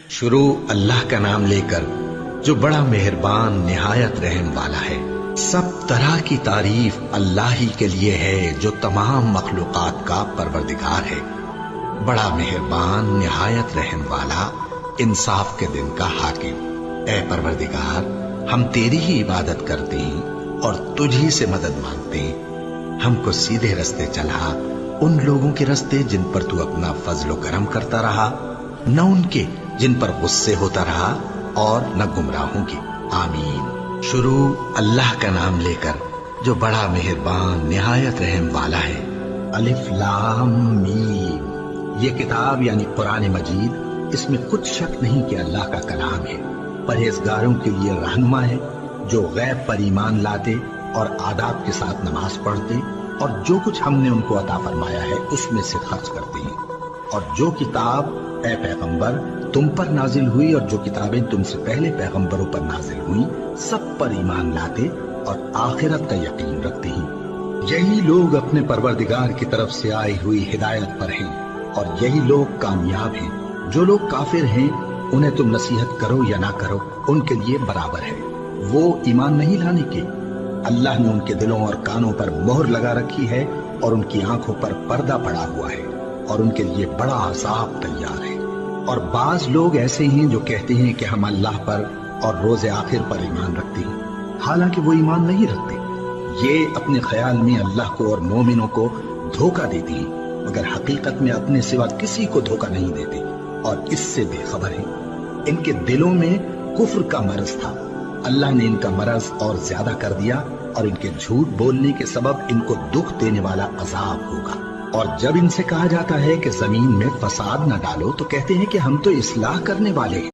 شروع اللہ کا نام لے کر جو بڑا مہربان نہایت رحم والا ہے۔ سب طرح کی تعریف اللہ ہی کے لیے ہے جو تمام مخلوقات کا پروردگار ہے، بڑا مہربان نہایت رحم والا، انصاف کے دن کا حاکم۔ اے پروردگار، ہم تیری ہی عبادت کرتے ہیں اور تجھ ہی سے مدد مانگتے ہیں۔ ہم کو سیدھے رستے چلا، ان لوگوں کے رستے جن پر تو اپنا فضل و کرم کرتا رہا، نہ ان کے جن پر غصے ہوتا رہا، اور نہ گمراہوں کی۔ آمین۔ شروع اللہ کا نام لے کر جو بڑا مہربان نہایت رحم والا ہے۔ الف لام میم۔ یہ کتاب یعنی قرآن مجید، اس میں کچھ شک نہیں کہ اللہ کا کلام ہے، پرہیزگاروں کے لیے رہنما ہے، جو غیب پر ایمان لاتے اور آداب کے ساتھ نماز پڑھتے اور جو کچھ ہم نے ان کو عطا فرمایا ہے اس میں سے خرچ کرتے ہیں، اور جو کتاب اے پیغمبر تم پر نازل ہوئی اور جو کتابیں تم سے پہلے پیغمبروں پر نازل ہوئیں سب پر ایمان لاتے اور آخرت کا یقین رکھتے ہیں۔ یہی لوگ اپنے پروردگار کی طرف سے آئی ہوئی ہدایت پر ہیں اور یہی لوگ کامیاب ہیں۔ جو لوگ کافر ہیں انہیں تم نصیحت کرو یا نہ کرو ان کے لیے برابر ہے، وہ ایمان نہیں لانے کے۔ اللہ نے ان کے دلوں اور کانوں پر مہر لگا رکھی ہے اور ان کی آنکھوں پر پردہ پڑا ہوا ہے، اور ان کے لیے بڑا عذاب تیار ہے۔ اور بعض لوگ ایسے ہیں جو کہتے ہیں کہ ہم اللہ پر اور روز آخر پر ایمان رکھتے ہیں، حالانکہ وہ ایمان نہیں رکھتے۔ یہ اپنے خیال میں اللہ کو اور مومنوں کو دھوکہ دیتے ہیں، مگر حقیقت میں اپنے سوا کسی کو دھوکہ نہیں دیتے اور اس سے بے خبر ہیں۔ ان کے دلوں میں کفر کا مرض تھا، اللہ نے ان کا مرض اور زیادہ کر دیا، اور ان کے جھوٹ بولنے کے سبب ان کو دکھ دینے والا عذاب ہوگا۔ اور جب ان سے کہا جاتا ہے کہ زمین میں فساد نہ ڈالو تو کہتے ہیں کہ ہم تو اصلاح کرنے والے ہیں۔